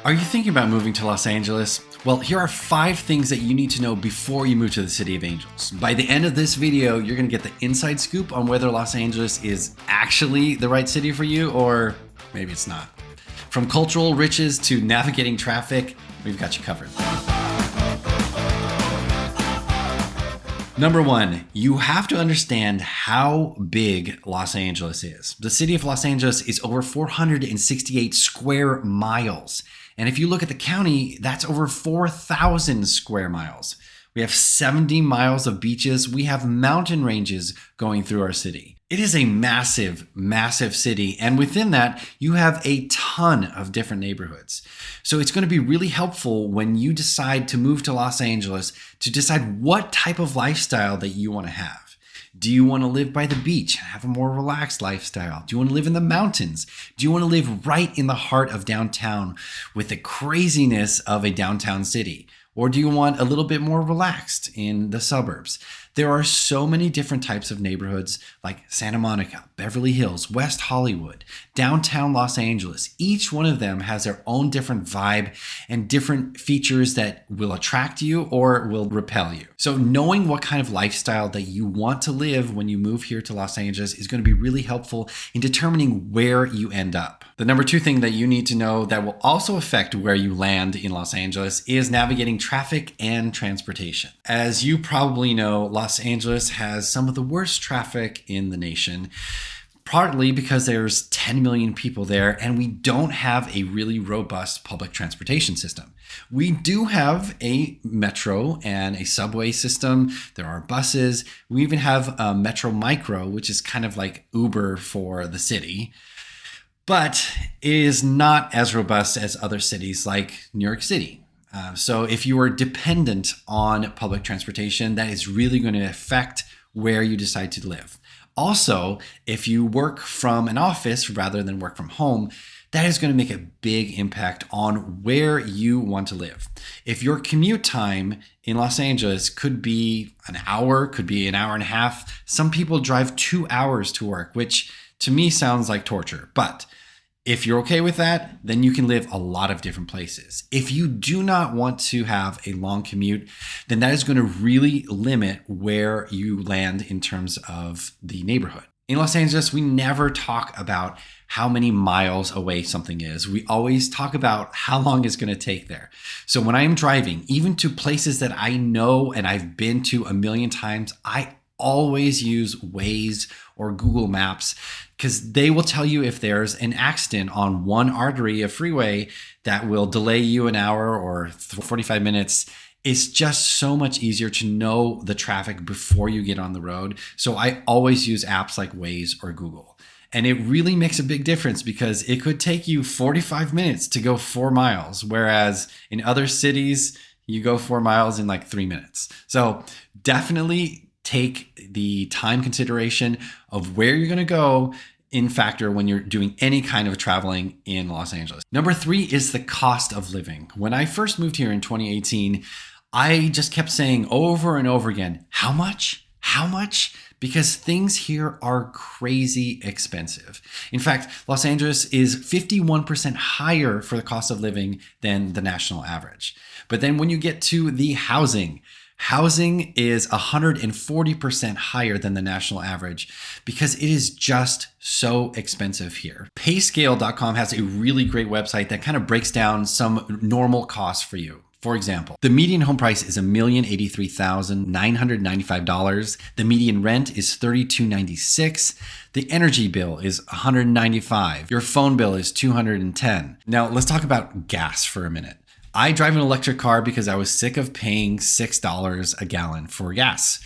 Are you thinking about moving to Los Angeles? Well, here are 5 things that you need to know before you move to the City of Angels. By the end of this video, you're going to get the inside scoop on whether Los Angeles is actually the right city for you, or maybe it's not. From cultural riches to navigating traffic, we've got you covered. Number 1, you have to understand how big Los Angeles is. The city of Los Angeles is over 468 square miles. And if you look at the county, that's over 4,000 square miles. We have 70 miles of beaches. We have mountain ranges going through our city. It is a massive, massive city. And within that, you have a ton of different neighborhoods. So it's going to be really helpful when you decide to move to Los Angeles to decide what type of lifestyle that you want to have. Do you want to live by the beach and have a more relaxed lifestyle? Do you want to live in the mountains? Do you want to live right in the heart of downtown with the craziness of a downtown city? Or do you want a little bit more relaxed in the suburbs? There are so many different types of neighborhoods like Santa Monica, Beverly Hills, West Hollywood, downtown Los Angeles. Each one of them has their own different vibe and different features that will attract you or will repel you. So knowing what kind of lifestyle that you want to live when you move here to Los Angeles is going to be really helpful in determining where you end up. The number 2 thing that you need to know that will also affect where you land in Los Angeles is navigating traffic and transportation. As you probably know, Los Angeles has some of the worst traffic in the nation, partly because there's 10 million people there and we don't have a really robust public transportation system. We do have a metro and a subway system. There are buses. We even have a Metro Micro, which is kind of like Uber for the city. But it is not as robust as other cities like New York City. So if you are dependent on public transportation, that is really going to affect where you decide to live. Also, if you work from an office rather than work from home, that is going to make a big impact on where you want to live. If your commute time in Los Angeles could be an hour, could be an hour and a half, some people drive 2 hours to work, which to me sounds like torture. But if you're okay with that, then you can live a lot of different places. If you do not want to have a long commute, then that is going to really limit where you land in terms of the neighborhood. In Los Angeles, we never talk about how many miles away something is. We always talk about how long it's going to take there. So when I am driving, even to places that I know and I've been to a million times, I always use Waze or Google Maps because they will tell you if there's an accident on one artery of freeway that will delay you an hour or 45 minutes. It's just so much easier to know the traffic before you get on the road. So I always use apps like Waze or Google. And it really makes a big difference because it could take you 45 minutes to go 4 miles, whereas in other cities, you go 4 miles in like 3 minutes. So definitely take the time consideration of where you're going to go in factor when you're doing any kind of traveling in Los Angeles. Number 3 is the cost of living. When I first moved here in 2018, I just kept saying over and over again, how much? How much? Because things here are crazy expensive. In fact, Los Angeles is 51% higher for the cost of living than the national average. But then when you get to the housing is 140% higher than the national average because it is just so expensive here. Payscale.com has a really great website that kind of breaks down some normal costs for you. For example, the median home price is $1,083,995. The median rent is $32.96. The energy bill is $195. Your phone bill is $210. Now let's talk about gas for a minute. I drive an electric car because I was sick of paying $6 a gallon for gas.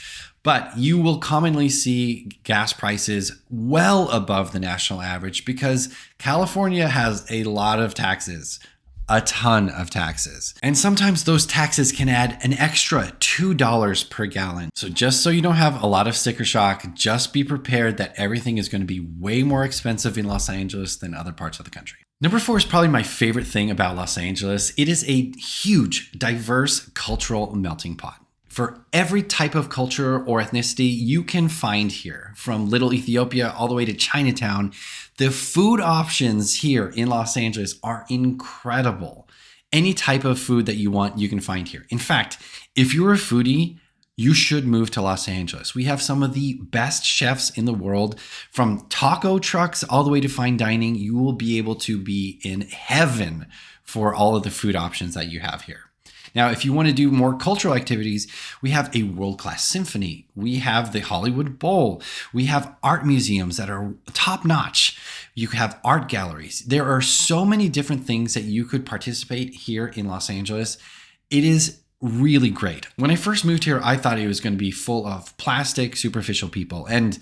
But you will commonly see gas prices well above the national average because California has a lot of taxes, a ton of taxes. And sometimes those taxes can add an extra $2 per gallon. So just so you don't have a lot of sticker shock, just be prepared that everything is going to be way more expensive in Los Angeles than other parts of the country. Number 4 is probably my favorite thing about Los Angeles. It is a huge, diverse cultural melting pot. For every type of culture or ethnicity you can find here, from Little Ethiopia all the way to Chinatown, the food options here in Los Angeles are incredible. any type of food that you want, you can find here. In fact, if you're a foodie, you should move to Los Angeles. We have some of the best chefs in the world, from taco trucks all the way to fine dining. You will be able to be in heaven for all of the food options that you have here. Now, if you want to do more cultural activities, we have a world-class symphony. We have the Hollywood Bowl. We have art museums that are top-notch. You have art galleries. There are so many different things that you could participate here in Los Angeles. It is really great. When I first moved here, I thought it was going to be full of plastic, superficial people. And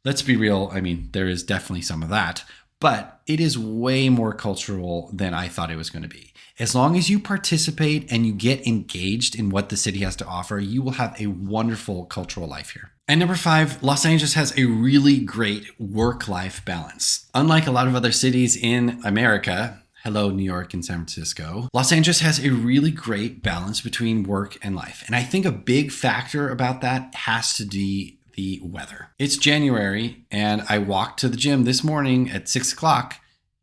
let's be real, I mean, there is definitely some of that, but it is way more cultural than I thought it was going to be. As long as you participate and you get engaged in what the city has to offer, you will have a wonderful cultural life here. And number 5, Los Angeles has a really great work-life balance. Unlike a lot of other cities in America, hello, New York and San Francisco, Los Angeles has a really great balance between work and life. And I think a big factor about that has to be the weather. It's January and I walked to the gym this morning at 6 o'clock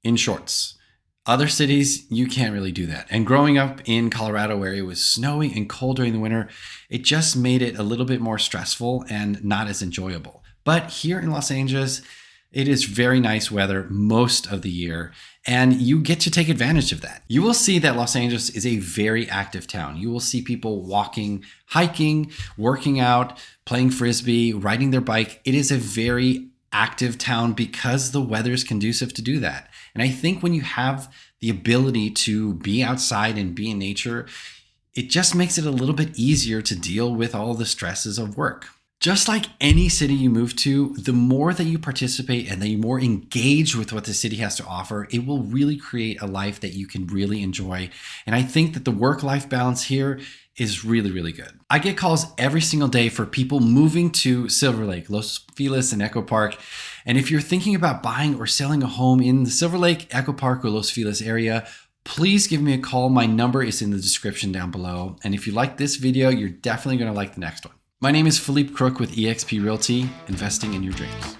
in shorts. Other cities, you can't really do that. And growing up in Colorado where it was snowy and cold during the winter, it just made it a little bit more stressful and not as enjoyable. But here in Los Angeles, it is very nice weather most of the year, and you get to take advantage of that. You will see that Los Angeles is a very active town. You will see people walking, hiking, working out, playing frisbee, riding their bike. It is a very active town because the weather is conducive to do that. And I think when you have the ability to be outside and be in nature, it just makes it a little bit easier to deal with all the stresses of work. Just like any city you move to, the more that you participate and the more engaged with what the city has to offer, it will really create a life that you can really enjoy. And I think that the work-life balance here is really, really good. I get calls every single day for people moving to Silver Lake, Los Feliz, and Echo Park. And if you're thinking about buying or selling a home in the Silver Lake, Echo Park, or Los Feliz area, please give me a call. My number is in the description down below. And if you like this video, you're definitely going to like the next one. My name is Felipecrook with eXp Realty, investing in your dreams.